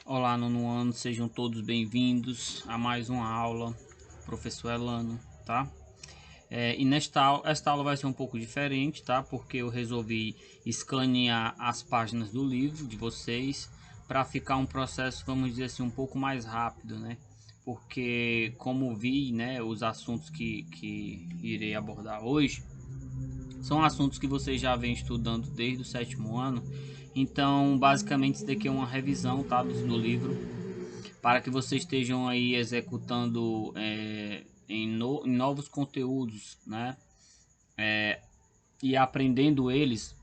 Olá, nono ano, sejam todos bem-vindos a mais uma aula, professor Elano, tá? Esta aula vai ser um pouco diferente, tá? Porque eu resolvi escanear as páginas do livro de vocês para ficar um processo, vamos dizer assim, um pouco mais rápido, né? Porque como vi, né, os assuntos que irei abordar hoje são assuntos que vocês já vêm estudando desde o sétimo ano. Então, basicamente, isso daqui é uma revisão, tá, do livro, para que vocês estejam aí executando em novos conteúdos, né? E aprendendo eles,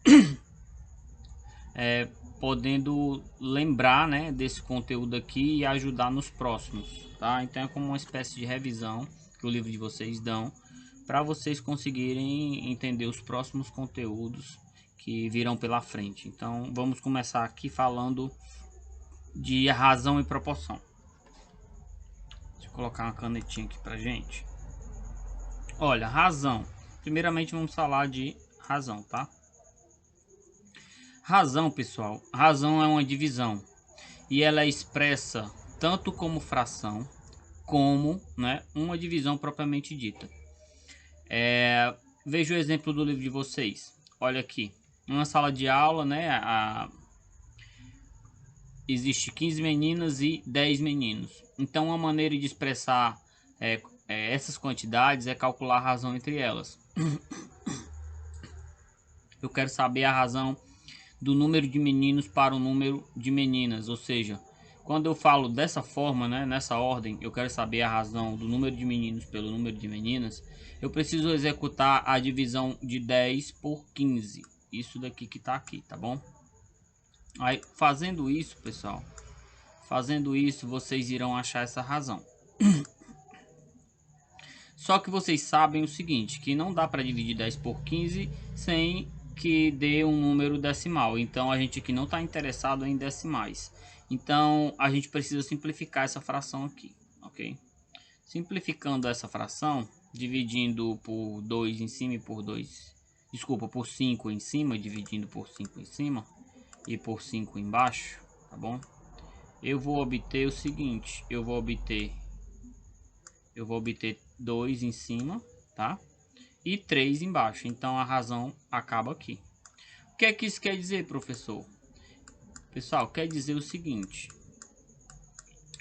podendo lembrar, né, desse conteúdo aqui e ajudar nos próximos, tá? Então é como uma espécie de revisão que o livro de vocês dão para vocês conseguirem entender os próximos conteúdos que virão pela frente. Então vamos começar aqui falando de razão e proporção. Deixa eu colocar uma canetinha aqui pra gente. Olha, razão. Primeiramente vamos falar de razão, tá? Razão, pessoal. Razão é uma divisão e ela é expressa tanto como fração como, né, uma divisão propriamente dita. Veja o exemplo do livro de vocês. Olha aqui, uma sala de aula, né? Existe 15 meninas e 10 meninos. Então, uma maneira de expressar essas quantidades é calcular a razão entre elas. Eu quero saber a razão do número de meninos para o número de meninas, ou seja, quando eu falo dessa forma, né, nessa ordem, eu quero saber a razão do número de meninos pelo número de meninas, eu preciso executar a divisão de 10 por 15, isso daqui que está aqui, tá bom? Aí, fazendo isso, pessoal, fazendo isso, vocês irão achar essa razão. Só que vocês sabem o seguinte, que não dá para dividir 10 por 15 sem que dê um número decimal. Então a gente aqui não está interessado em decimais. Então a gente precisa simplificar essa fração aqui, ok? Simplificando essa fração, dividindo por 2 em cima e por 2, desculpa, por 5 em cima, dividindo por 5 em cima e por 5 embaixo, tá bom? Eu vou obter o seguinte, eu vou obter 2 em cima, tá? E 3 embaixo. Então a razão acaba aqui. O que é que isso quer dizer, professor? Pessoal, quer dizer o seguinte.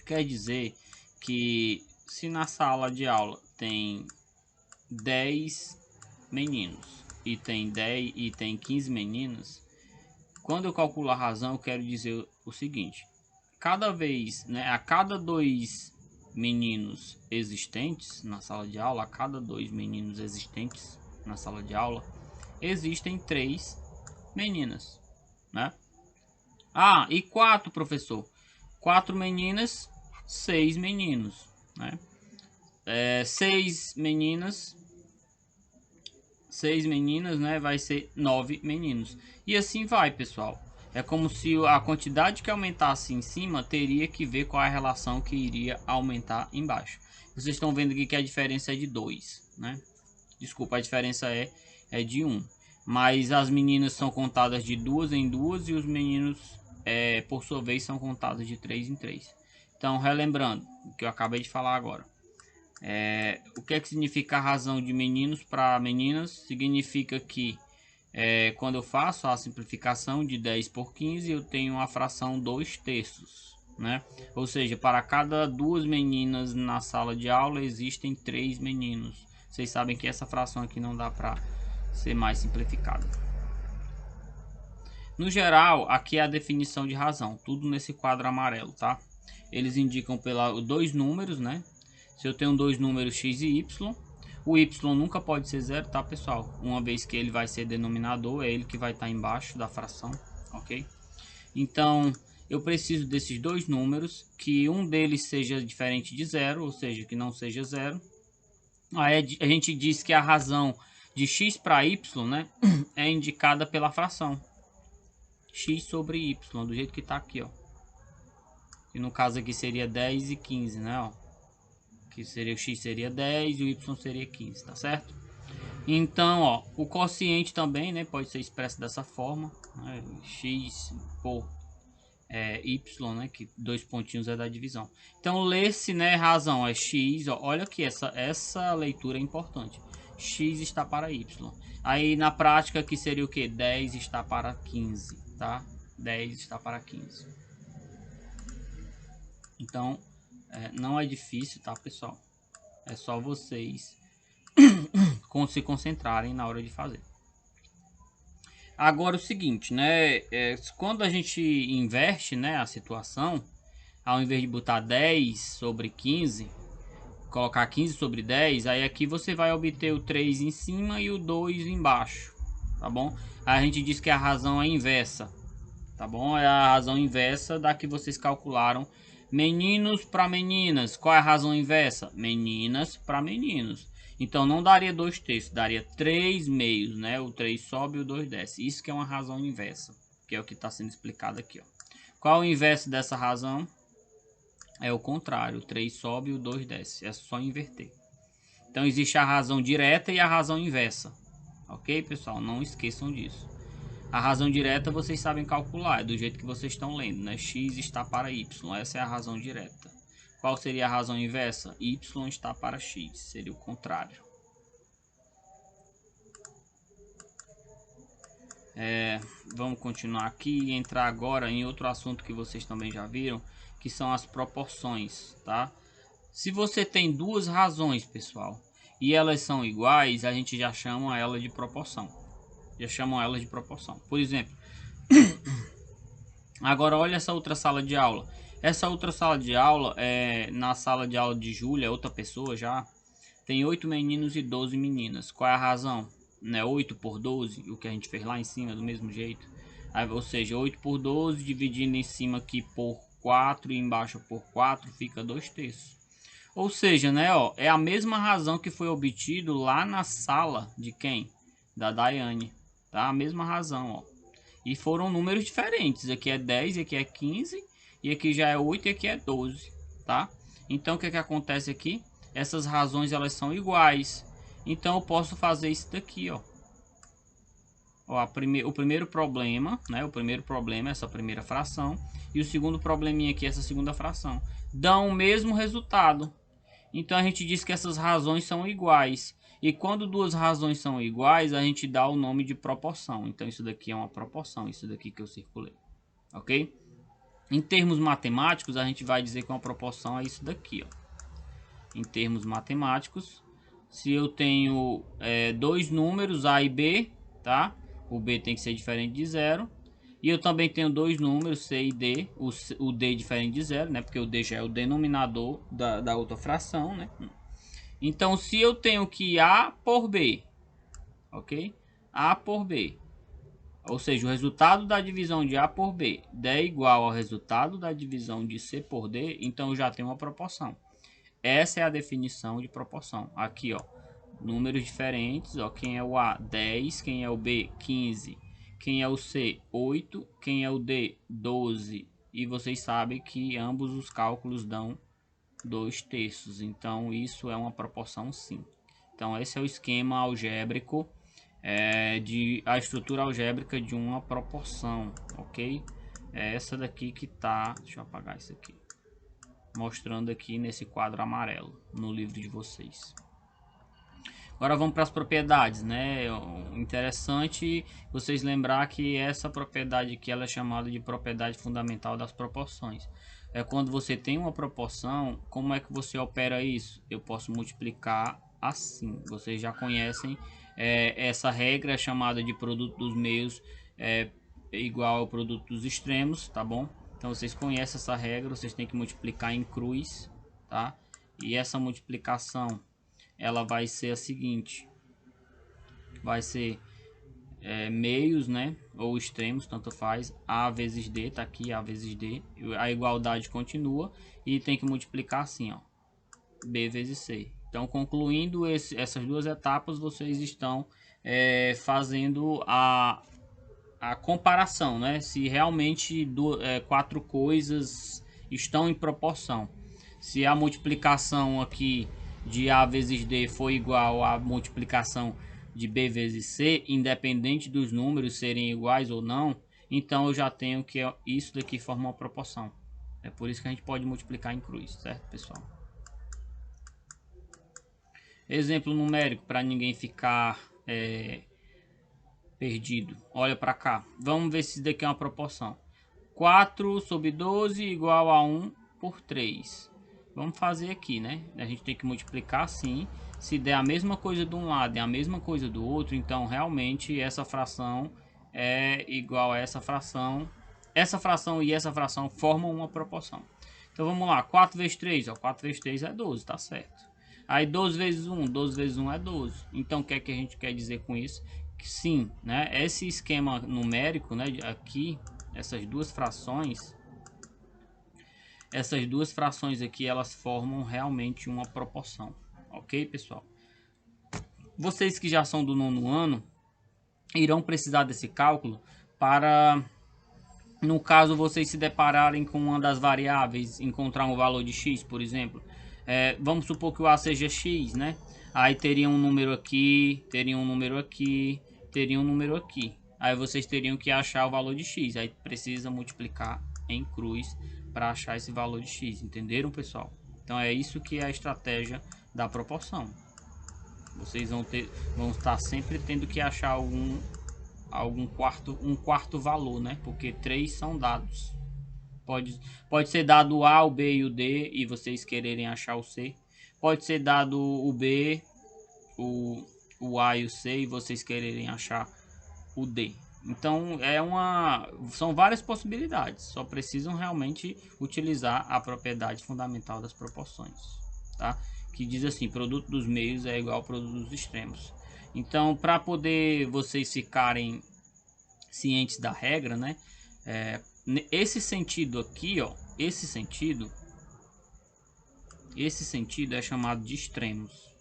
Quer dizer que se na sala de aula tem 10 meninos e tem 15 meninas, quando eu calculo a razão, eu quero dizer o seguinte. Cada vez, né, a cada 2 meninos existentes na sala de aula, a cada 2 meninos existentes na sala de aula, existem 3 meninas, né? Ah, e 4, professor. 4 meninas, 6 meninos, né? 6 meninas, 6 meninas, né? Vai ser 9 meninos. E assim vai, pessoal. É como se a quantidade que aumentasse em cima teria que ver qual é a relação que iria aumentar embaixo. Vocês estão vendo aqui que a diferença é de 2, né? Desculpa, a diferença é de 1. Mas as meninas são contadas de 2 em 2 e os meninos, por sua vez, são contados de 3 em 3. Então, relembrando o que eu acabei de falar agora. O que é que significa a razão de meninos para meninas? Significa que quando eu faço a simplificação de 10 por 15, eu tenho a fração 2 terços, né? Ou seja, para cada 2 meninas na sala de aula, existem 3 meninos. Vocês sabem que essa fração aqui não dá para ser mais simplificada. No geral, aqui é a definição de razão, tudo nesse quadro amarelo, tá? Eles indicam pelos dois números, né? Se eu tenho dois números x e y, o y nunca pode ser zero, tá, pessoal? Uma vez que ele vai ser denominador, é ele que vai estar embaixo da fração, ok? Então, eu preciso desses dois números, que um deles seja diferente de zero, ou seja, que não seja zero. Aí a gente diz que a razão de x para y, né, é indicada pela fração x sobre y, do jeito que está aqui, ó. E no caso aqui seria 10 e 15, né, ó. Que seria o x seria 10 e o y seria 15, tá certo? Então, ó, o quociente também, né, pode ser expresso dessa forma, né, x por y, né, que 2 pontinhos é da divisão. Então, lê-se, né, razão é x, ó, olha aqui, essa leitura é importante. X está para y. Aí, na prática, aqui seria o que? 10 está para 15, tá? 10 está para 15. Então, não é difícil, tá, pessoal? É só vocês se concentrarem na hora de fazer. Agora o seguinte, né? Quando a gente inverte, né, a situação, ao invés de botar 10 sobre 15, colocar 15 sobre 10, aí aqui você vai obter o 3 em cima e o 2 embaixo, tá bom? Aí a gente diz que a razão é inversa, tá bom? É a razão inversa da que vocês calcularam. Meninos para meninas, qual é a razão inversa? Meninas para meninos. Então não daria 2/3, daria 3/2, né? O 3 sobe e o 2 desce. Isso que é uma razão inversa, que é o que está sendo explicado aqui, ó. Qual o inverso dessa razão? É o contrário, o 3 sobe e o 2 desce. É só inverter. Então existe a razão direta e a razão inversa. Ok, pessoal? Não esqueçam disso. A razão direta vocês sabem calcular, é do jeito que vocês estão lendo, né? X está para y, essa é a razão direta. Qual seria a razão inversa? Y está para x, seria o contrário. Vamos continuar aqui e entrar agora em outro assunto que vocês também já viram, que são as proporções, tá? Se você tem duas razões, pessoal, e elas são iguais, a gente já chama ela de proporção. Por exemplo, agora olha essa outra sala de aula. Essa outra sala de aula, na sala de aula de Júlia, outra pessoa já, tem 8 meninos e 12 meninas. Qual é a razão? Né? 8 por 12, o que a gente fez lá em cima, do mesmo jeito. Aí, ou seja, 8 por 12, dividindo em cima aqui por 4 e embaixo por 4, fica 2/3. Ou seja, né, ó, é a mesma razão que foi obtido lá na sala de quem? Da Daiane, tá? A mesma razão, ó. E foram números diferentes. Aqui é 10, aqui é 15, e aqui já é 8 e aqui é 12, tá? Então o que acontece aqui? Essas razões elas são iguais. Então eu posso fazer isso daqui, ó. O primeiro problema, né? O primeiro problema é essa primeira fração. E o segundo probleminha aqui, essa segunda fração. Dão o mesmo resultado. Então a gente diz que essas razões são iguais. E quando duas razões são iguais, a gente dá o nome de proporção. Então isso daqui é uma proporção, isso daqui que eu circulei. Ok? Em termos matemáticos, a gente vai dizer que uma proporção é isso daqui, ó. Em termos matemáticos, se eu tenho dois números, A e B, tá? O B tem que ser diferente de 0. E eu também tenho dois números, C e D. O D diferente de 0, né? Porque o D já é o denominador da outra fração, né? Então, se eu tenho que A por B, ok? A por B. Ou seja, o resultado da divisão de A por B é igual ao resultado da divisão de C por D, então eu já tenho uma proporção. Essa é a definição de proporção. Aqui, ó, números diferentes, ó, quem é o A, 10, quem é o B, 15, quem é o C, 8, quem é o D, 12. E vocês sabem que ambos os cálculos dão 2/3. Então, isso é uma proporção sim. Então, esse é o esquema algébrico, a estrutura algébrica de uma proporção, ok? É essa daqui que tá, deixa eu apagar isso aqui, mostrando aqui nesse quadro amarelo no livro de vocês. Agora vamos para as propriedades, né? Interessante vocês lembrar que essa propriedade aqui ela é chamada de propriedade fundamental das proporções. É quando você tem uma proporção, como é que você opera isso? Eu posso multiplicar assim. Vocês já conhecem essa regra chamada de produto dos meios igual ao produto dos extremos, tá bom? Então vocês conhecem essa regra, vocês têm que multiplicar em cruz, tá? E essa multiplicação ela vai ser a seguinte, vai ser meios, né, ou extremos, tanto faz, A vezes D, tá aqui A vezes D, a igualdade continua e tem que multiplicar assim, ó, B vezes C. Então, concluindo essas duas etapas, vocês estão fazendo a comparação, né, se realmente quatro coisas estão em proporção. Se a multiplicação aqui de A vezes D for igual à multiplicação de B vezes C, independente dos números serem iguais ou não, Então eu já tenho que isso daqui forma uma proporção. É por isso que a gente pode multiplicar em cruz, certo, pessoal? Exemplo numérico para ninguém ficar perdido. Olha para cá. Vamos ver se isso daqui é uma proporção. 4 sobre 12 igual a 1 por 3. Vamos fazer aqui, né? A gente tem que multiplicar assim. Se der a mesma coisa de um lado e a mesma coisa do outro, então realmente essa fração é igual a essa fração. Essa fração e essa fração formam uma proporção. Então vamos lá. 4 vezes 3. Ó, 4 vezes 3 é 12, tá certo. Aí 12 vezes 1. 12 vezes 1 é 12. Então o que é que a gente quer dizer com isso? Que sim, né? Esse esquema numérico, né? Aqui, essas duas frações aqui, elas formam realmente uma proporção, ok, pessoal? Vocês que já são do 9º ano irão precisar desse cálculo para, no caso, vocês se depararem com uma das variáveis, encontrar um valor de x, por exemplo. Vamos supor que o a seja x, né? Aí teria um número aqui, teria um número aqui, teria um número aqui. Aí vocês teriam que achar o valor de x. Aí precisa multiplicar em cruz para achar esse valor de x. Entenderam, pessoal? Então é isso que é a estratégia da proporção. Vocês vão estar sempre tendo que achar um quarto valor, né? Porque 3 são dados. Pode ser dado o A, o B e o D e vocês quererem achar o C. Pode ser dado o B, o A e o C e vocês quererem achar o D. Então são várias possibilidades. Só precisam realmente utilizar a propriedade fundamental das proporções, tá? Que diz assim: produto dos meios é igual ao produto dos extremos. Então, para poder vocês ficarem cientes da regra, né? Esse sentido aqui, ó, esse sentido é chamado de extremos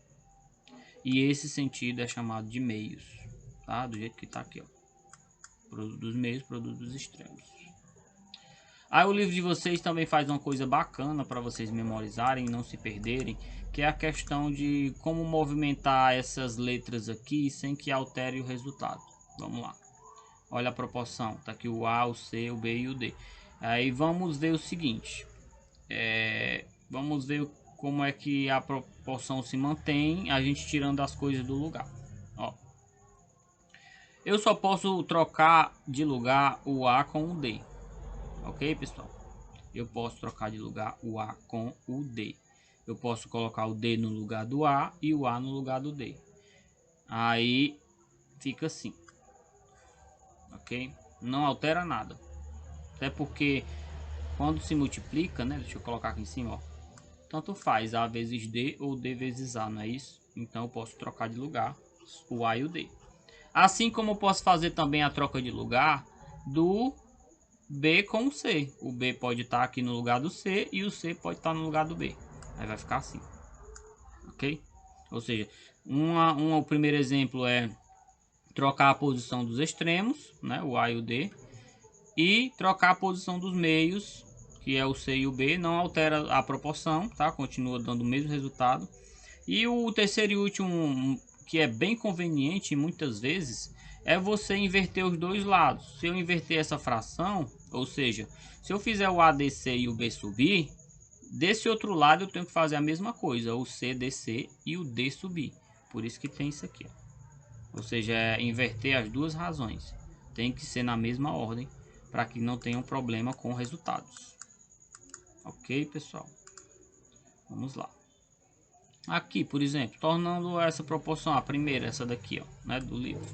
e esse sentido é chamado de meios, tá? Do jeito que tá aqui, ó, produto dos meios, produto dos extremos. Aí o livro de vocês também faz uma coisa bacana para vocês memorizarem e não se perderem, que é a questão de como movimentar essas letras aqui sem que altere o resultado. Vamos lá. Olha a proporção, tá aqui o A, o C, o B e o D. Aí vamos ver o seguinte, vamos ver como é que a proporção se mantém, a gente tirando as coisas do lugar. Ó, eu só posso trocar de lugar o A com o D, ok, pessoal? Eu posso trocar de lugar o A com o D. Eu posso colocar o D no lugar do A e o A no lugar do D. Aí fica assim, ok? Não altera nada. Até porque quando se multiplica, né? Deixa eu colocar aqui em cima, ó. Tanto faz A vezes D ou D vezes A, não é isso? Então eu posso trocar de lugar o A e o D. Assim como eu posso fazer também a troca de lugar do B com o C. O B pode estar aqui no lugar do C e o C pode estar no lugar do B. Aí vai ficar assim, ok? Ou seja, o primeiro exemplo é trocar a posição dos extremos, né? O A e o D. E trocar a posição dos meios, que é o C e o B, não altera a proporção, tá? Continua dando o mesmo resultado. E o terceiro e último, que é bem conveniente muitas vezes, é você inverter os dois lados. Se eu inverter essa fração, ou seja, se eu fizer o A descer e o B subir, desse outro lado eu tenho que fazer a mesma coisa, o C descer e o D subir. Por isso que tem isso aqui, ó. Ou seja, é inverter as duas razões. Tem que ser na mesma ordem, para que não tenha um problema com resultados. Ok, pessoal? Vamos lá. Aqui, por exemplo, tornando essa proporção, a primeira, essa daqui, ó, né, do livro.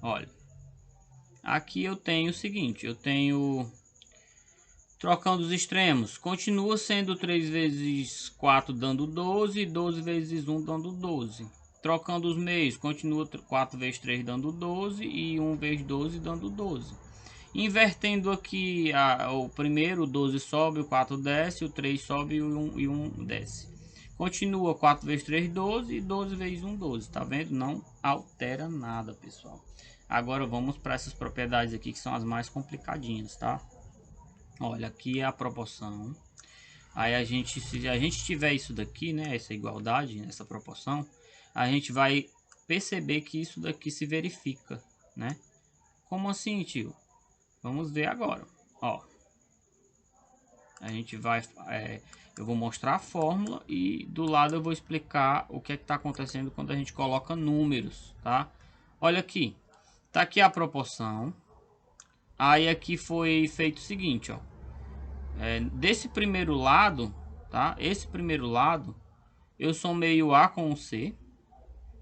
Olha, aqui eu tenho o seguinte, eu tenho, trocando os extremos, continua sendo 3 vezes 4 dando 12, 12 vezes 1 dando 12. Trocando os meios, continua 4 vezes 3 dando 12 e 1 vezes 12 dando 12. Invertendo aqui o primeiro, o 12 sobe, o 4 desce, o 3 sobe e o 1 desce. Continua 4 vezes 3, 12 e 12 vezes 1, 12. Tá vendo? Não altera nada, pessoal. Agora vamos para essas propriedades aqui que são as mais complicadinhas, tá? Olha, aqui é a proporção. Aí se a gente tiver isso daqui, né? Essa igualdade, essa proporção, a gente vai perceber que isso daqui se verifica, né? Como assim, tio? Vamos ver agora. Ó, a gente vai... eu vou mostrar a fórmula e do lado eu vou explicar o que é que está acontecendo quando a gente coloca números, tá? Olha aqui. Tá aqui a proporção. Aí aqui foi feito o seguinte, ó. Desse primeiro lado, tá? Esse primeiro lado, eu somei o A com o C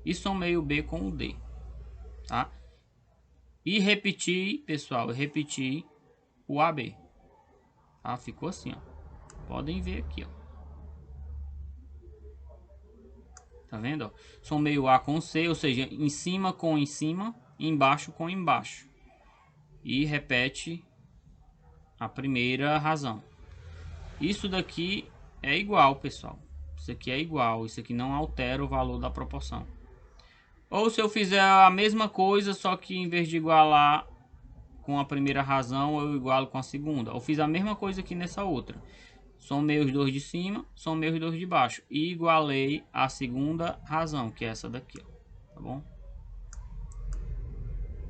e somei o B com o D, tá? E repeti, pessoal, eu repeti o AB, tá? Ficou assim, ó. Podem ver aqui, ó. Tá vendo, ó? Somei o A com o C, ou seja, em cima com em cima, embaixo com embaixo. E repete a primeira razão. Isso daqui é igual, pessoal. Isso aqui é igual, isso aqui não altera o valor da proporção. Ou se eu fizer a mesma coisa, só que em vez de igualar com a primeira razão, eu igualo com a segunda. Eu fiz a mesma coisa aqui nessa outra. Somei os dois de cima, somei os dois de baixo. E igualei a segunda razão, que é essa daqui, ó. Tá bom?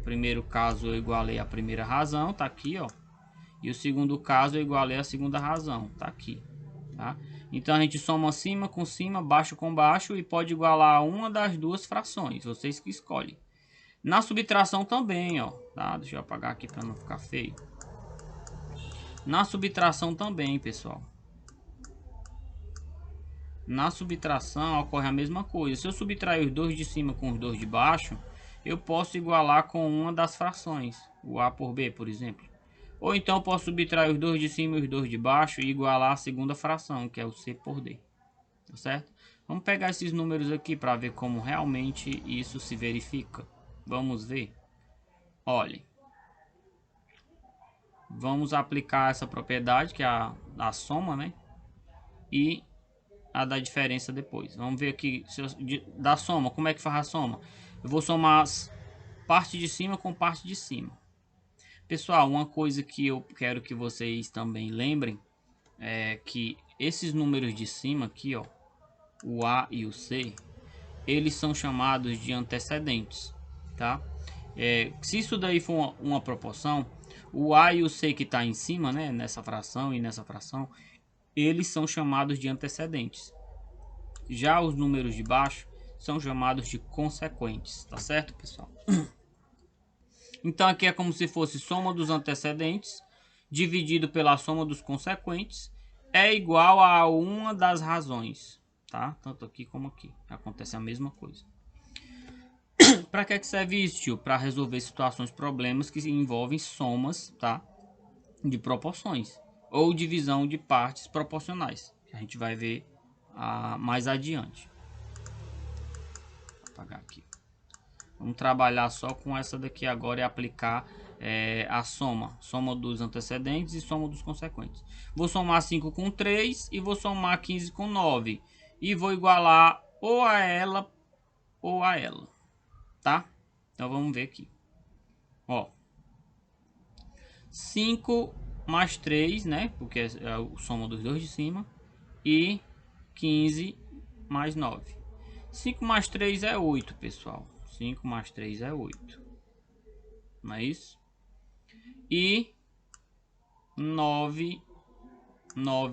Primeiro caso eu igualei a primeira razão, tá aqui, ó. E o segundo caso eu igualei a segunda razão, tá aqui, tá? Então a gente soma cima com cima, baixo com baixo e pode igualar uma das duas frações, vocês que escolhem. Na subtração também, ó, tá? Deixa eu apagar aqui para não ficar feio. Na subtração também, pessoal. Na subtração ocorre a mesma coisa. Se eu subtrair os dois de cima com os dois de baixo, eu posso igualar com uma das frações, o A por B, por exemplo. Ou então eu posso subtrair os dois de cima e os dois de baixo e igualar a segunda fração, que é o C por D. Tá certo? Vamos pegar esses números aqui para ver como realmente isso se verifica. Vamos ver. Olhem. Vamos aplicar essa propriedade, que é a soma, né? E a da diferença depois. Vamos ver aqui da soma. Como é que faz a soma? Eu vou somar parte de cima com parte de cima. Pessoal, uma coisa que eu quero que vocês também lembrem é que esses números de cima aqui, ó, o A e o C, eles são chamados de antecedentes, tá? Se isso daí for uma proporção, o A e o C que está em cima, né, nessa fração e nessa fração, eles são chamados de antecedentes. Já os números de baixo são chamados de consequentes, tá certo, pessoal? Então aqui é como se fosse soma dos antecedentes dividido pela soma dos consequentes é igual a uma das razões, tá? Tanto aqui como aqui acontece a mesma coisa. Para que serve isso, tio? Para resolver situações, problemas que envolvem somas, tá? De proporções ou divisão de partes proporcionais, que a gente vai ver mais adiante. Vou apagar aqui. Vamos trabalhar só com essa daqui agora e aplicar a soma dos antecedentes e soma dos consequentes. Vou somar 5 com 3 e vou somar 15 com 9 e vou igualar ou a ela ou a ela, tá? Então vamos ver aqui. Ó, 5 mais 3, né? Porque é a soma dos dois de cima. E 15 mais 9. 5 mais 3 é 8, pessoal. 5 mais 3 é 8. Não é isso? E 9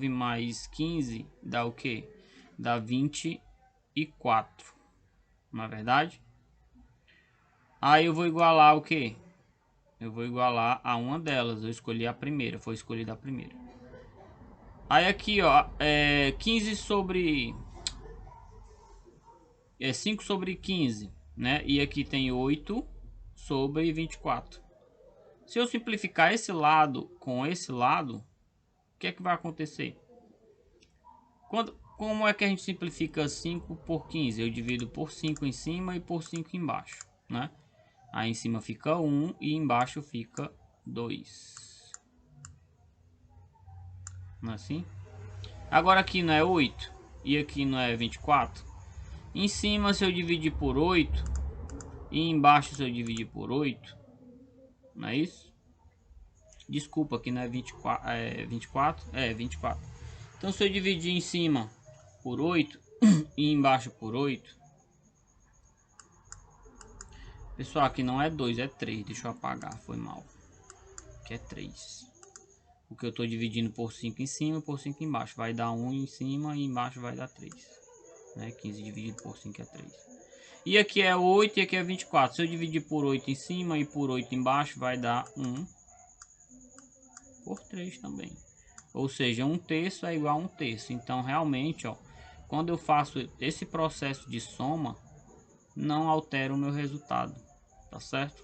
mais 15 dá o quê? Dá 24. Não é verdade? Aí eu vou igualar o quê? Eu vou igualar a uma delas. Eu escolhi a primeira. Foi escolhida a primeira. Aí aqui, ó. 15 sobre... 5 sobre 15, né? E aqui tem 8 sobre 24. Se eu simplificar esse lado com esse lado, o que é que vai acontecer? Como é que a gente simplifica 5 por 15? Eu divido por 5 em cima e por 5 embaixo, né? Aí em cima fica 1 e embaixo fica 2. Não é assim? Agora aqui não é 8 e aqui não é 24. Em cima, se eu dividir por 8 e embaixo, se eu dividir por 8, não é isso? Desculpa, aqui não é 24, é 24? É 24. Então, se eu dividir em cima por 8 e embaixo por 8, pessoal, aqui não é 2, é 3. Deixa eu apagar, foi mal. que é 3. Porque eu estou dividindo por 5 em cima e por 5 embaixo. Vai dar 1 em cima e embaixo vai dar 3. Né? 15 dividido por 5 é 3. E aqui é 8 e aqui é 24. Se eu dividir por 8 em cima e por 8 embaixo, vai dar 1 por 3 também. Ou seja, 1/3 é igual a 1/3. Então, realmente, ó, quando eu faço esse processo de soma, não altera o meu resultado. Tá certo?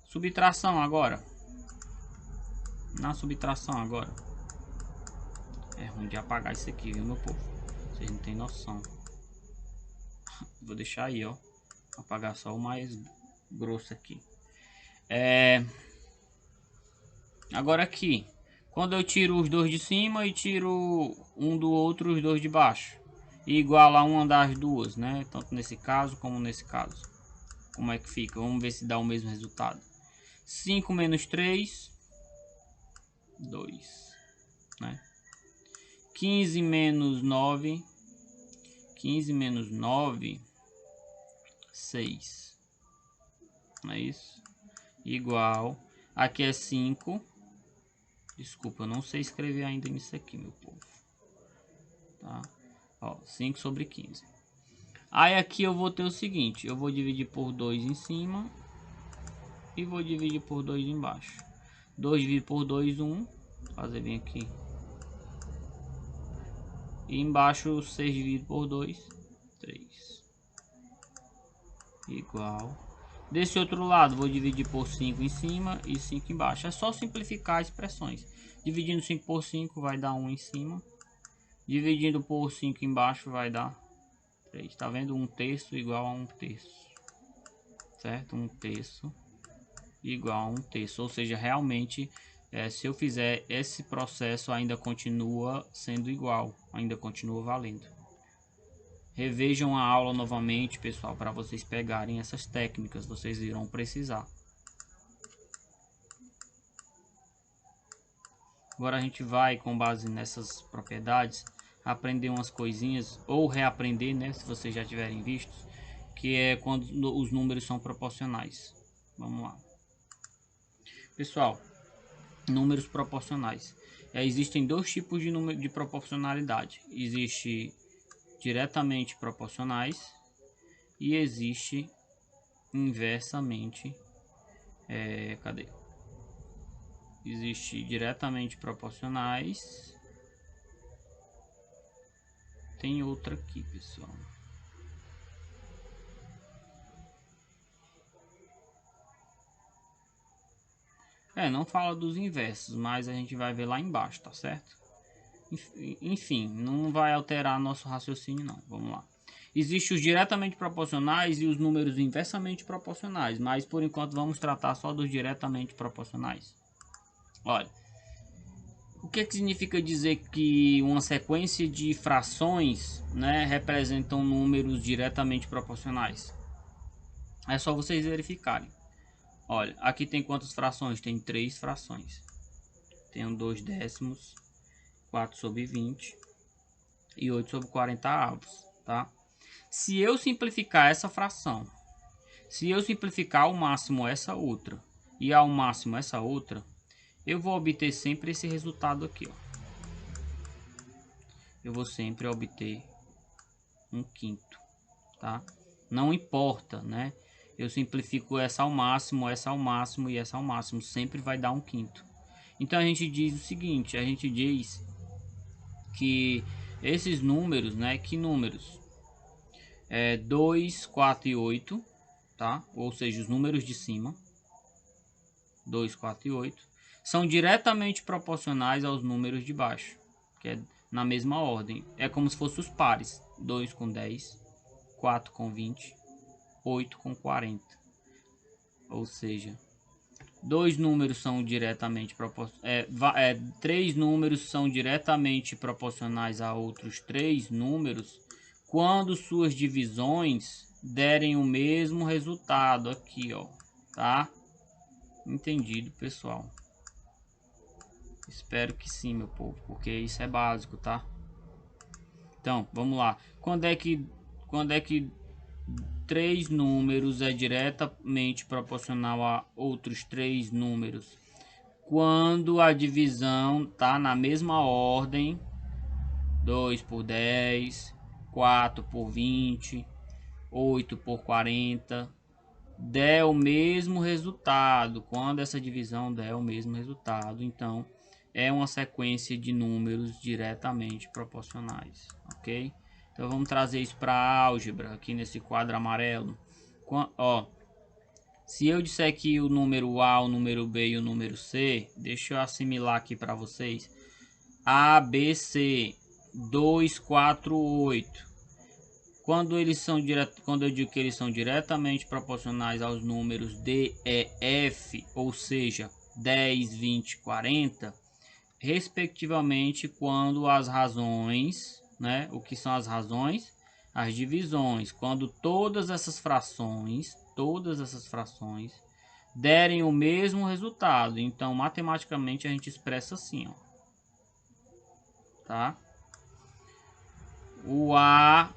Subtração agora. Na subtração agora. É ruim de apagar isso aqui, viu, meu povo? Vocês não tem noção. Vou deixar aí, ó. Apagar só o mais grosso aqui. Agora aqui. Quando eu tiro os dois de cima e tiro um do outro, os dois de baixo. E igual a uma das duas, né? Tanto nesse caso como nesse caso. Como é que fica? Vamos ver se dá o mesmo resultado. 5 menos 3, 2. Né? 15 menos 9. 15 menos 9, 6. Não é isso? Igual. Aqui é 5. Desculpa, eu não sei escrever ainda nisso aqui, meu povo. Tá? Ó, 5 sobre 15. Aí aqui eu vou ter o seguinte. Eu vou dividir por 2 em cima. E vou dividir por 2 embaixo. 2 dividido por 2, 1. Vou fazer bem aqui. E embaixo 6 dividido por 2, 3. Igual. Desse outro lado, vou dividir por 5 em cima e 5 embaixo. É só simplificar as expressões. Dividindo 5 por 5 vai dar 1 em cima. Dividindo por 5 embaixo vai dar 3. Tá vendo? 1/3 igual a 1/3. Certo? 1/3 igual a 1/3. Ou seja, realmente, se eu fizer esse processo, ainda continua sendo igual. Ainda continua valendo. Revejam a aula novamente, pessoal, para vocês pegarem essas técnicas, vocês irão precisar. Agora a gente vai, com base nessas propriedades, aprender umas coisinhas, ou reaprender, né, se vocês já tiverem visto, que é quando os números são proporcionais. Vamos lá. Pessoal, números proporcionais. Existem dois tipos de número de proporcionalidade. Existe diretamente proporcionais e existe inversamente. Cadê? Existe diretamente proporcionais. Tem outra aqui, pessoal. Não fala dos inversos, mas a gente vai ver lá embaixo, tá certo? Enfim, não vai alterar nosso raciocínio não. Vamos lá. Existem os diretamente proporcionais e os números inversamente proporcionais, mas por enquanto vamos tratar só dos diretamente proporcionais. Olha, o que significa dizer que uma sequência de frações, né, representam números diretamente proporcionais? É só vocês verificarem. Olha, aqui tem quantas frações? Tem 3 frações. Tem 2 décimos, 4 sobre 20 e 8 sobre 40 avos, tá? Se eu simplificar essa fração, se eu simplificar ao máximo essa outra e ao máximo essa outra, eu vou obter sempre esse resultado aqui, ó. Eu vou sempre obter 1/5, tá? Não importa, né? Eu simplifico essa ao máximo, essa ao máximo e essa ao máximo, sempre vai dar 1/5. Então a gente diz o seguinte, a gente diz que esses números, né? Que números? 2, 4 e 8, tá? Ou seja, os números de cima, 2, 4 e 8, são diretamente proporcionais aos números de baixo, que é na mesma ordem. É como se fossem os pares, 2 com 10, 4 com 20, 8 com 40. Ou seja, dois números são diretamente três números são diretamente proporcionais a outros 3 números quando suas divisões derem o mesmo resultado aqui, ó, tá? Entendido, pessoal? Espero que sim, meu povo, porque isso é básico, tá? Então, vamos lá. Quando é que 3 números é diretamente proporcional a outros 3 números? quando a divisão tá na mesma ordem, 2 por 10, 4 por 20, 8 por 40, der o mesmo resultado. Quando essa divisão der o mesmo resultado, então é uma sequência de números diretamente proporcionais, ok? Então vamos trazer isso para a álgebra aqui nesse quadro amarelo. Ó, se eu disser que o número A, o número B e o número C, deixa eu assimilar aqui para vocês. A, B, C, 2, 4, 8. Quando eu digo que eles são diretamente proporcionais aos números D, E, F, ou seja, 10, 20, 40, respectivamente, quando as razões, né? O que são as razões? As divisões. Quando todas essas frações derem o mesmo resultado. Então, matematicamente, a gente expressa assim, ó. Tá? O A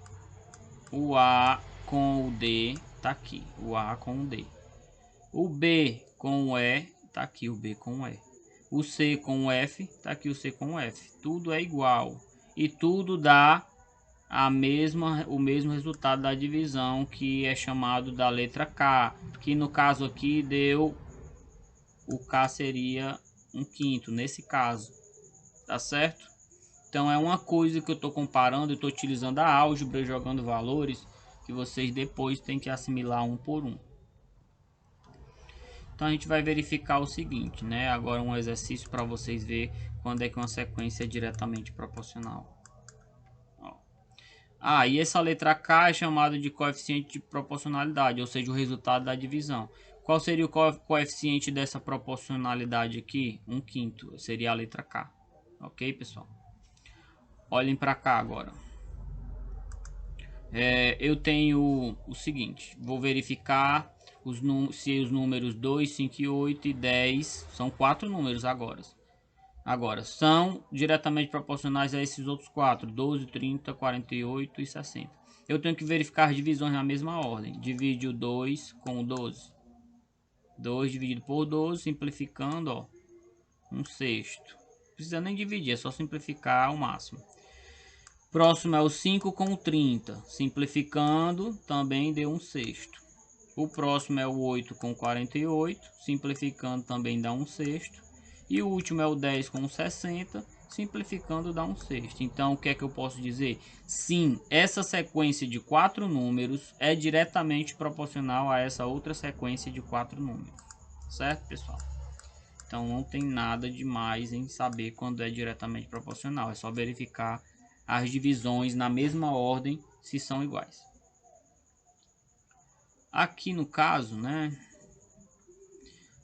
com o D tá aqui, o A com o D. O B com o E tá aqui, o B com o E. O C com o F tá aqui, o C com o F. Tudo é igual e tudo dá o mesmo resultado da divisão, que é chamado da letra K, que no caso aqui deu, o K seria 1/5 nesse caso, tá certo? Então é uma coisa que eu estou comparando, eu estou utilizando a álgebra, jogando valores que vocês depois têm que assimilar um por um. Então a gente vai verificar o seguinte, né? Agora um exercício para vocês ver quando é que uma sequência é diretamente proporcional. Ó. E essa letra K é chamada de coeficiente de proporcionalidade, ou seja, o resultado da divisão. Qual seria o coeficiente dessa proporcionalidade aqui? 1/5, seria a letra K. Ok, pessoal? Olhem para cá agora. Eu tenho o seguinte, vou verificar se os números 2, 5, 8 e 10 são 4 números agora são diretamente proporcionais a esses outros 4, 12, 30, 48 e 60. Eu tenho que verificar as divisões na mesma ordem. Divide o 2 com o 12. 2 dividido por 12, simplificando, ó, 1/6. Não precisa nem dividir, é só simplificar ao máximo. Próximo é o 5 com o 30. Simplificando, também deu 1/6. O próximo é o 8 com 48. Simplificando, também dá 1/6. E o último é o 10 com 60. Simplificando, dá 1/6. Então, o que é que eu posso dizer? Sim, essa sequência de 4 números é diretamente proporcional a essa outra sequência de 4 números. Certo, pessoal? Então, não tem nada demais em saber quando é diretamente proporcional. É só verificar as divisões na mesma ordem se são iguais. Aqui no caso, né,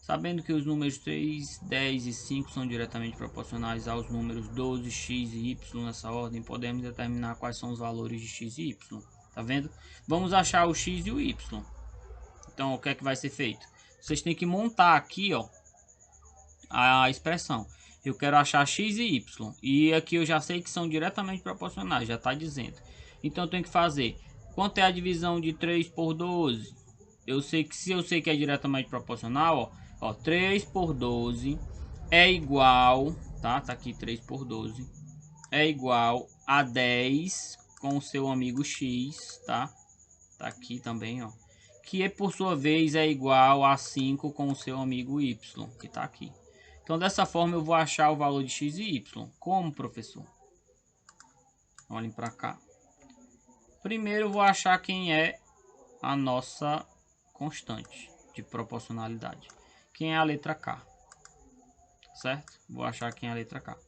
sabendo que os números 3, 10 e 5 são diretamente proporcionais aos números 12, x e y nessa ordem, podemos determinar quais são os valores de x e y. Tá vendo? Vamos achar o x e o y. Então, o que é que vai ser feito? Vocês têm que montar aqui, ó, a expressão. Eu quero achar x e y. E aqui eu já sei que são diretamente proporcionais, já está dizendo. Então eu tenho que fazer. Quanto é a divisão de 3 por 12? Eu sei que, se eu sei que é diretamente proporcional, ó, 3 por 12 é igual, tá aqui 3 por 12, é igual a 10 com o seu amigo x, tá aqui também, ó. Que por sua vez é igual a 5 com o seu amigo y, que tá aqui. Então, dessa forma, eu vou achar o valor de x e y. Como, professor? Olhem para cá. Primeiro, eu vou achar quem é a nossa constante de proporcionalidade. Quem é a letra K. Certo? Vou achar quem é a letra K.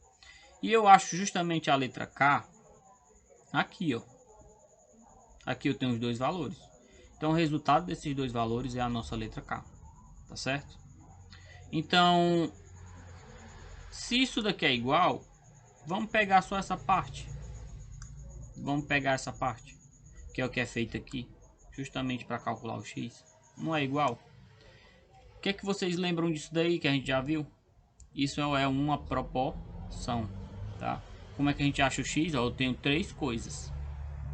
E eu acho justamente a letra K aqui, ó. Aqui eu tenho os dois valores. Então, o resultado desses dois valores é a nossa letra K. Tá certo? Então, se isso daqui é igual, vamos pegar só essa parte. Vamos pegar essa parte, que é o que é feito aqui, justamente para calcular o x. Não é igual? O que é que vocês lembram disso daí que a gente já viu? Isso é uma proporção, tá? Como é que a gente acha o x? Ó, eu tenho 3 coisas.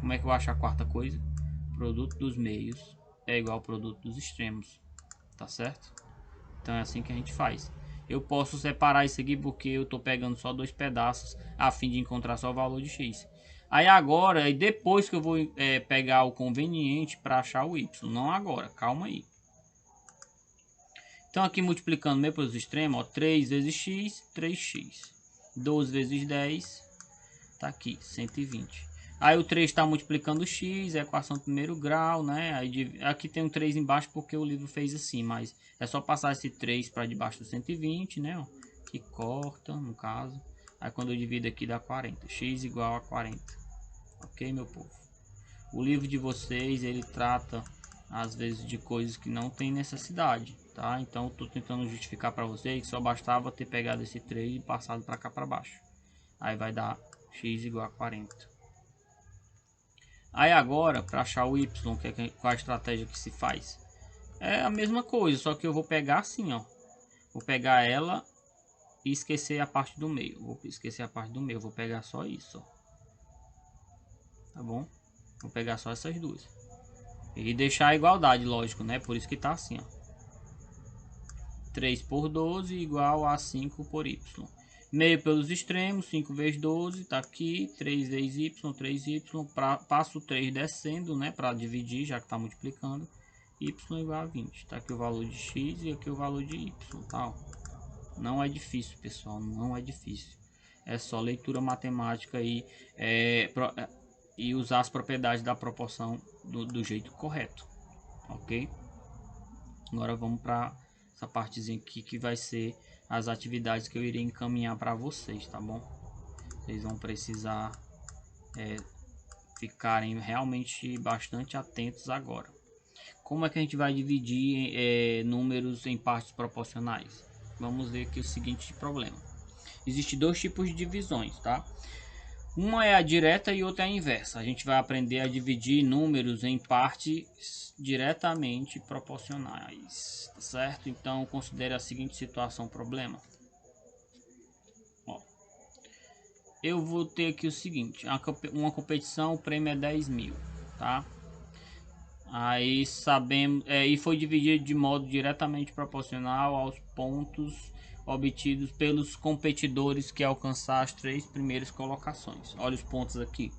Como é que eu acho a quarta coisa? Produto dos meios é igual ao produto dos extremos, tá certo? Então é assim que a gente faz. eu posso separar isso aqui porque eu tô pegando só dois pedaços a fim de encontrar só o valor de x. Aí agora, depois que eu vou pegar o conveniente para achar o y, não agora, calma aí. Então aqui multiplicando meio pelos extremos, ó, 3 vezes x, 3x. 12 vezes 10, tá aqui, 120. Aí o 3 está multiplicando x, é equação de primeiro grau, né? Aí, aqui tem um 3 embaixo porque o livro fez assim, mas é só passar esse 3 para debaixo do 120, né? Ó, que corta, no caso. Aí quando eu divido aqui dá 40, x igual a 40. Ok, meu povo? O livro de vocês, ele trata às vezes de coisas que não tem necessidade, tá? Então estou tentando justificar para vocês que só bastava ter pegado esse 3 e passado para cá para baixo. Aí vai dar x igual a 40. Aí agora, para achar o y, qual a estratégia que se faz? É a mesma coisa, só que eu vou pegar assim, ó. Vou pegar ela e esquecer a parte do meio. Vou esquecer a parte do meio, vou pegar só isso, ó. Tá bom? Vou pegar só essas duas. E deixar a igualdade, lógico, né? Por isso que tá assim, ó. 3 por 12 igual a 5 por y. Meio pelos extremos, 5 vezes 12, tá aqui. 3 vezes y, 3y. Passo o 3 descendo, né? Para dividir, já que tá multiplicando. Y igual a 20. Tá aqui o valor de x e aqui o valor de y, tá? Não é difícil, pessoal. Não é difícil. É só leitura matemática e usar as propriedades da proporção do jeito correto, ok? Agora vamos para essa partezinha aqui que vai ser as atividades que eu irei encaminhar para vocês, tá bom? Vocês vão precisar ficarem realmente bastante atentos agora. Como é que a gente vai dividir números em partes proporcionais? Vamos ver aqui o seguinte problema. Existem dois tipos de divisões, tá? Uma é a direta e outra é a inversa. A gente vai aprender a dividir números em partes diretamente proporcionais, tá certo? Então considere a seguinte situação, problema. Ó, eu vou ter aqui o seguinte, uma competição, o prêmio é 10 mil, tá? Aí sabemos, e foi dividido de modo diretamente proporcional aos pontos obtidos pelos competidores que alcançar as 3 primeiras colocações. Olha os pontos aqui.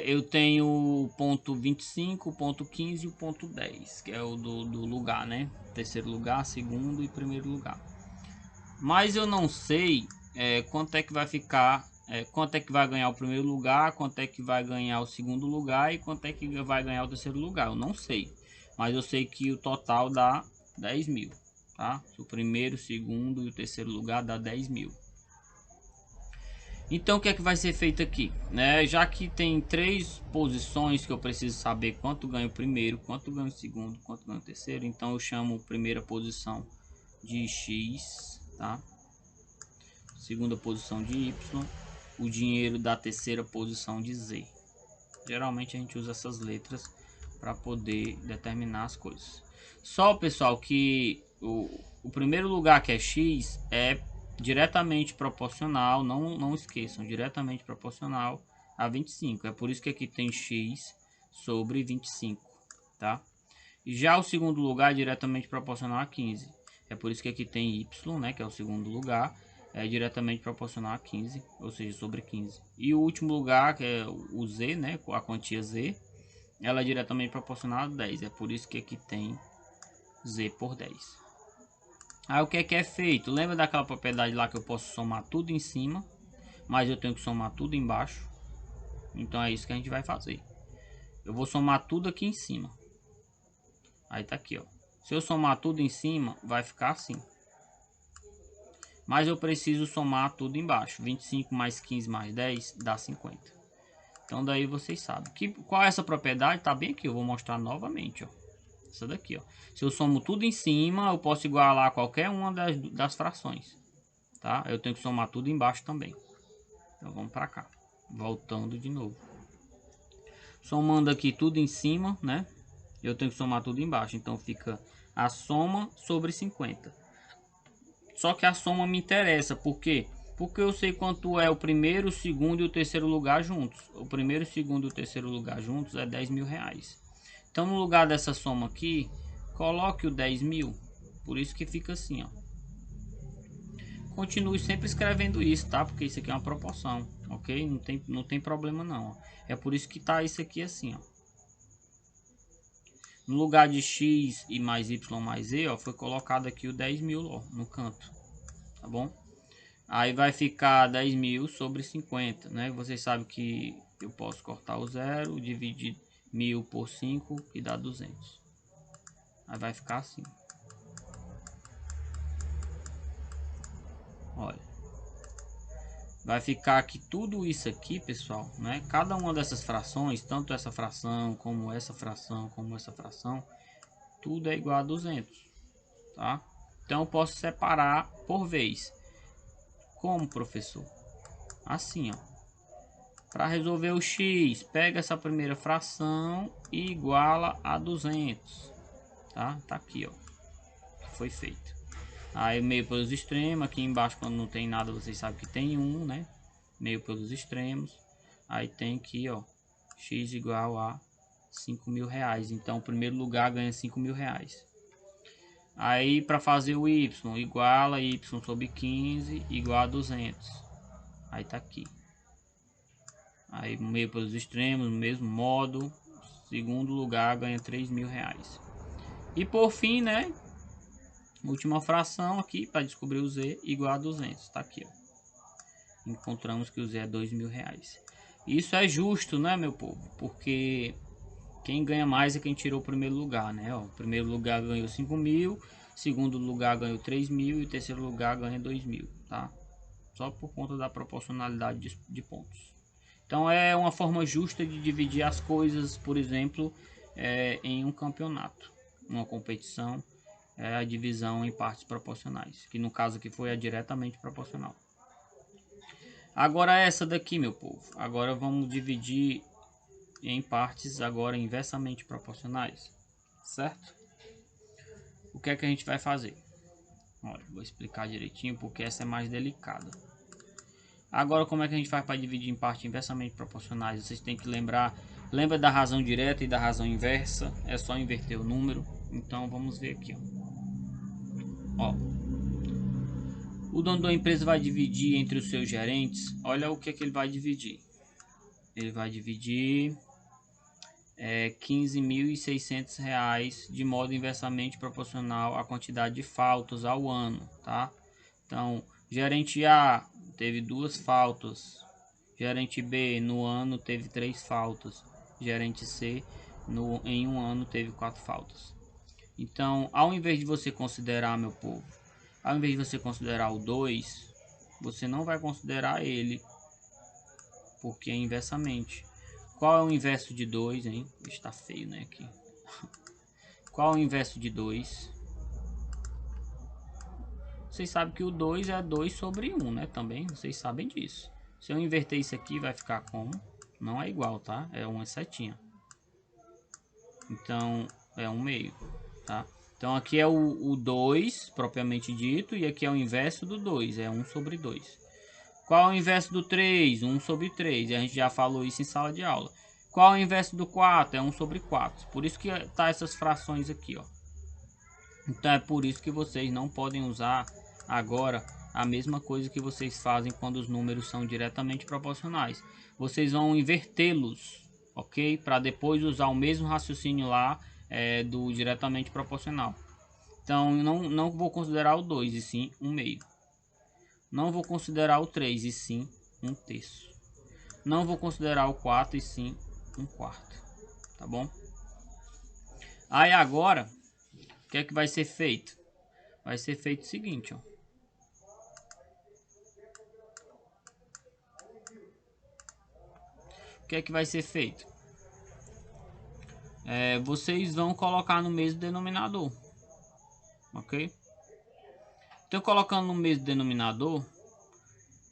Eu tenho o ponto 25, o ponto 15 e o ponto 10, que é o do lugar, né? Terceiro lugar, segundo e primeiro lugar. Mas eu não sei quanto é que vai ficar, quanto é que vai ganhar o primeiro lugar, quanto é que vai ganhar o segundo lugar e quanto é que vai ganhar o terceiro lugar. Eu não sei, mas eu sei que o total dá 10 mil, tá? O primeiro, o segundo e o terceiro lugar dá 10 mil. Então o que é que vai ser feito aqui, né? Já que tem 3 posições que eu preciso saber quanto ganha o primeiro, quanto ganha o segundo, quanto ganha o terceiro, então eu chamo a primeira posição de x, tá? Segunda posição de y, o dinheiro da terceira posição de z. Geralmente a gente usa essas letras para poder determinar as coisas. Só, pessoal, que o primeiro lugar, que é x, é diretamente proporcional, não esqueçam, diretamente proporcional a 25. É por isso que aqui tem x sobre 25, tá? Já o segundo lugar é diretamente proporcional a 15. É por isso que aqui tem y, né, que é o segundo lugar, é diretamente proporcional a 15, ou seja, sobre 15. E o último lugar, que é o z, né, a quantia z, ela é diretamente proporcional a 10. É por isso que aqui tem z por 10. Aí o que é feito? Lembra daquela propriedade lá que eu posso somar tudo em cima, mas eu tenho que somar tudo embaixo? Então é isso que a gente vai fazer. Eu vou somar tudo aqui em cima. Aí tá aqui, ó. Se eu somar tudo em cima, vai ficar assim. Mas eu preciso somar tudo embaixo. 25 mais 15 mais 10 dá 50. Então daí vocês sabem. Qual é essa propriedade? Tá bem aqui, eu vou mostrar novamente, ó. Essa daqui, ó. Se eu somo tudo em cima, eu posso igualar qualquer uma das frações, tá? Eu tenho que somar tudo embaixo também. Então vamos para cá. Voltando de novo. Somando aqui tudo em cima, né? Eu tenho que somar tudo embaixo. Então fica a soma sobre 50. Só que a soma me interessa. Por quê? Porque eu sei quanto é o primeiro, o segundo e o terceiro lugar juntos. O primeiro, o segundo e o terceiro lugar juntos é 10 mil reais. Então no lugar dessa soma aqui, coloque o 10 mil. Por isso que fica assim, ó. Continue sempre escrevendo isso, tá? Porque isso aqui é uma proporção, ok? Não tem problema não, ó. É por isso que tá isso aqui assim, ó. No lugar de x e mais y mais z, ó, foi colocado aqui o 10.000, ó, no canto, tá bom? Aí vai ficar 10.000 sobre 50, né? Vocês sabem que eu posso cortar o zero, dividir 1.000 por 5 e dá 200. Aí vai ficar assim. Olha. Vai ficar aqui tudo isso aqui, pessoal, né? Cada uma dessas frações, tanto essa fração, como essa fração, como essa fração, tudo é igual a 200, tá? Então eu posso separar por vez. Como, professor? Assim, ó. Para resolver o x, pega essa primeira fração e iguala a 200, tá? Tá aqui, ó. Foi feito. Aí meio pelos extremos, aqui embaixo quando não tem nada, vocês sabem que tem 1, né? Meio pelos extremos. Aí tem aqui, ó, x igual a 5.000 reais. Então, o primeiro lugar ganha 5.000 reais. Aí, para fazer o y, igual a y sobre 15 igual a 200. Aí tá aqui. Aí, meio pelos extremos, no mesmo modo. Segundo lugar ganha 3.000 reais. E por fim, né? Última fração aqui para descobrir o z igual a 200. Tá aqui, ó. Encontramos que o z é 2.000 reais. Isso é justo, né, meu povo? Porque quem ganha mais é quem tirou o primeiro lugar, né? Ó, o primeiro lugar ganhou 5.000, segundo lugar ganhou 3.000 e o terceiro lugar ganha 2.000, tá? Só por conta da proporcionalidade de pontos. Então é uma forma justa de dividir as coisas, por exemplo, em um campeonato, uma competição, a divisão em partes proporcionais, que no caso aqui foi a diretamente proporcional. Agora essa daqui, meu povo, agora vamos dividir em partes agora inversamente proporcionais, certo? O que é que a gente vai fazer? Olha, vou explicar direitinho porque essa é mais delicada. Agora, como é que a gente faz para dividir em partes inversamente proporcionais? Vocês têm que lembra da razão direta e da razão inversa. É só inverter o número. Então, vamos ver aqui, ó. O dono da empresa vai dividir entre os seus gerentes. Olha o que é que ele vai dividir. Ele vai dividir 15.600 reais de modo inversamente proporcional à quantidade de faltas ao ano, tá? Então, gerente A teve 2 faltas, gerente B no ano teve 3 faltas, gerente C em um ano teve 4 faltas. Então, ao invés de você considerar, meu povo, ao invés de você considerar o 2, você não vai considerar ele, porque é inversamente. Qual é o inverso de 2, hein? Está feio, né, aqui. Qual é o inverso de 2? Vocês sabem que o 2 é 2 sobre 1, né? Também, vocês sabem disso. Se eu inverter isso aqui, vai ficar como? Não é igual, tá? É uma setinha. Então, é 1/2, tá? Então, aqui é o 2, propriamente dito, e aqui é o inverso do 2, é 1 sobre 2. Qual é o inverso do 3? 1 sobre 3, e a gente já falou isso em sala de aula. Qual é o inverso do 4? É 1 sobre 4. Por isso que tá essas frações aqui, ó. Então, é por isso que vocês não podem usar agora a mesma coisa que vocês fazem quando os números são diretamente proporcionais. Vocês vão invertê-los, ok? Para depois usar o mesmo raciocínio lá do diretamente proporcional. Então, não vou considerar o 2 e sim 1/2. Não vou considerar o 3 e sim 1/3. Não vou considerar o 4 e sim 1/4. Tá bom? Aí agora, o que é que vai ser feito? Vai ser feito o seguinte, ó. O que é que vai ser feito? Vocês vão colocar no mesmo denominador, ok? Então, colocando no mesmo denominador,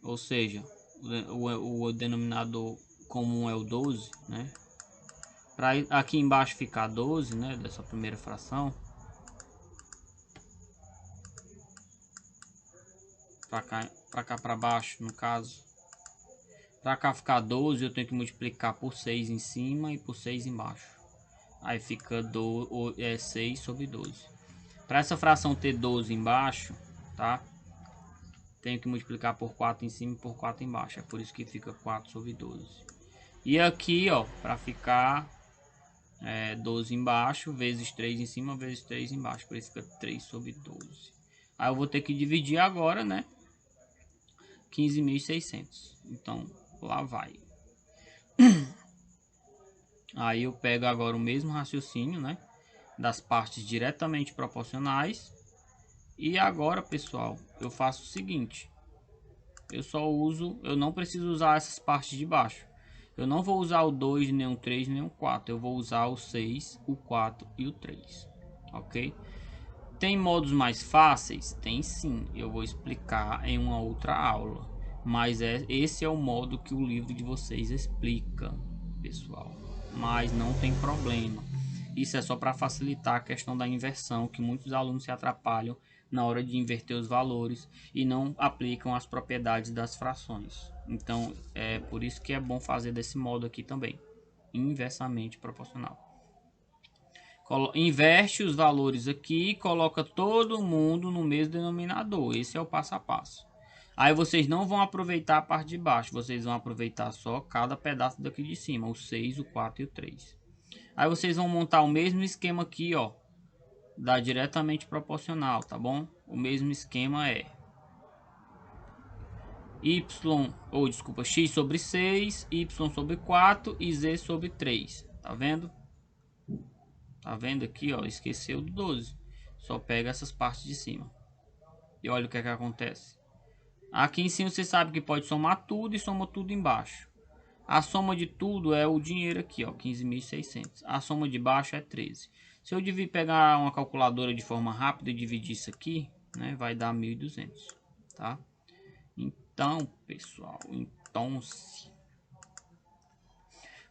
ou seja, o denominador comum é o 12, né? Para aqui embaixo ficar 12, né? Dessa primeira fração. Para cá para baixo, no caso. Para cá ficar 12, eu tenho que multiplicar por 6 em cima e por 6 embaixo. Aí fica 6 sobre 12. Para essa fração ter 12 embaixo, tá? Tenho que multiplicar por 4 em cima e por 4 embaixo. É por isso que fica 4 sobre 12. E aqui, ó, para ficar 12 embaixo, vezes 3 em cima, vezes 3 embaixo. Por isso fica 3 sobre 12. Aí eu vou ter que dividir agora, né? 15.600. Então, lá vai. Aí eu pego agora o mesmo raciocínio, né? Das partes diretamente proporcionais. E agora, pessoal, eu faço o seguinte. Eu não preciso usar essas partes de baixo. Eu não vou usar o 2, nem o 3, nem o 4. Eu vou usar o 6, o 4 e o 3. Ok? Tem modos mais fáceis? Tem sim. Eu vou explicar em uma outra aula. Mas esse é o modo que o livro de vocês explica, pessoal. Mas não tem problema. Isso é só para facilitar a questão da inversão, que muitos alunos se atrapalham na hora de inverter os valores e não aplicam as propriedades das frações. Então, é por isso que é bom fazer desse modo aqui também, inversamente proporcional. Inverte os valores aqui e coloca todo mundo no mesmo denominador. Esse é o passo a passo. Aí vocês não vão aproveitar a parte de baixo, vocês vão aproveitar só cada pedaço daqui de cima, o 6, o 4 e o 3. Aí vocês vão montar o mesmo esquema aqui, ó, da diretamente proporcional, tá bom? O mesmo esquema é x sobre 6, y sobre 4 e z sobre 3, tá vendo? Tá vendo aqui, ó, esqueceu do 12. Só pega essas partes de cima. E olha o que é que acontece. Aqui em cima você sabe que pode somar tudo e soma tudo embaixo. A soma de tudo é o dinheiro aqui, ó, 15.600. A soma de baixo é 13. Se eu pegar uma calculadora de forma rápida e dividir isso aqui, né, vai dar 1.200, tá? Então, pessoal,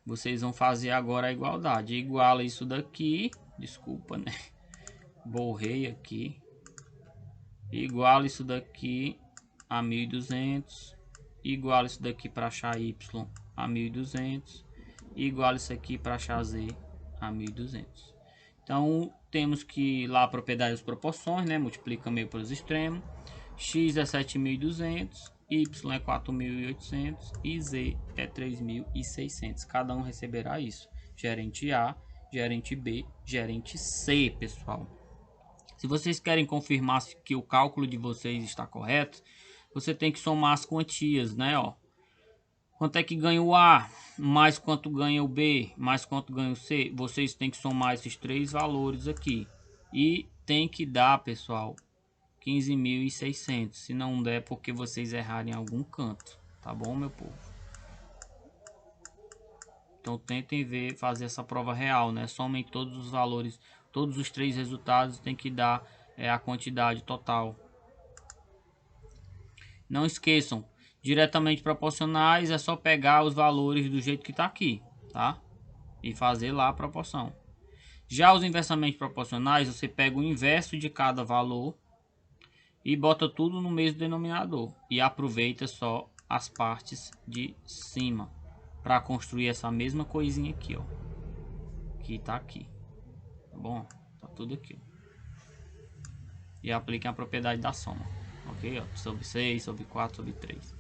vocês vão fazer agora a igualdade. Iguala isso daqui, desculpa, né? Borrei aqui. Iguala isso daqui a 1.200. Iguala isso daqui para achar y a 1.200. Iguala isso aqui para achar z a 1.200. Então, temos que ir lá a propriedade das proporções, né? Multiplica meio pelos extremos. X é 7.200, y é 4.800 e z é 3.600. Cada um receberá isso. Gerente A, gerente B, gerente C, pessoal. Se vocês querem confirmar que o cálculo de vocês está correto, você tem que somar as quantias, né? Ó, quanto é que ganha o A, mais quanto ganha o B, mais quanto ganha o C. Vocês têm que somar esses três valores aqui. E tem que dar, pessoal, 15.600. Se não der, porque vocês errarem em algum canto. Tá bom, meu povo? Então tentem fazer essa prova real, né? Somem todos os valores, todos os três resultados tem que dar a quantidade total. Não esqueçam, diretamente proporcionais é só pegar os valores do jeito que está aqui, tá? E fazer lá a proporção. Já os inversamente proporcionais, você pega o inverso de cada valor e bota tudo no mesmo denominador. E aproveita só as partes de cima para construir essa mesma coisinha aqui, ó. Que tá aqui. Tá bom? Tá tudo aqui. E apliquem a propriedade da soma. Ok? Ó, sobre 6, sobre 4, sobre 3.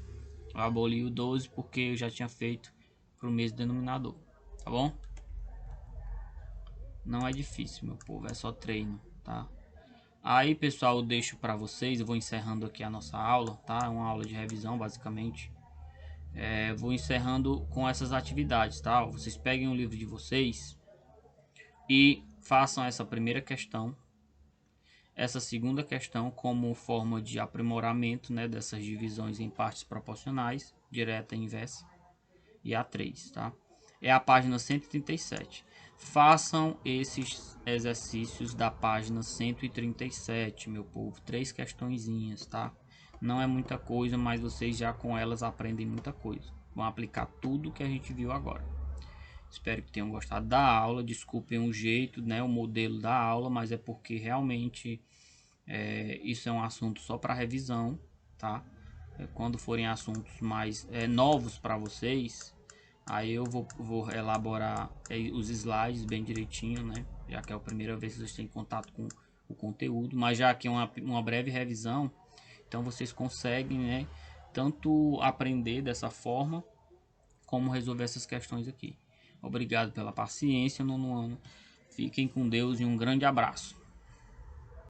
Eu aboli o 12 porque eu já tinha feito para o mesmo denominador. Tá bom? Não é difícil, meu povo. É só treino, tá? Aí, pessoal, eu deixo para vocês. Eu vou encerrando aqui a nossa aula, tá? É uma aula de revisão, basicamente. Vou encerrando com essas atividades, tá? Vocês peguem o livro de vocês e façam essa primeira questão, essa segunda questão como forma de aprimoramento, né, dessas divisões em partes proporcionais, direta e inversa, e a 3, tá? É a página 137. Façam esses exercícios da página 137, meu povo, 3 questõezinhas, tá? Não é muita coisa, mas vocês já com elas aprendem muita coisa. Vão aplicar tudo que a gente viu agora. Espero que tenham gostado da aula. Desculpem o jeito, né, o modelo da aula, mas é porque realmente isso é um assunto só para revisão, tá? Quando forem assuntos mais novos para vocês, aí eu vou elaborar os slides bem direitinho, né? Já que é a primeira vez que vocês têm contato com o conteúdo, mas já que é uma breve revisão, então vocês conseguem, né, tanto aprender dessa forma, como resolver essas questões aqui. Obrigado pela paciência, nono ano. Fiquem com Deus e um grande abraço.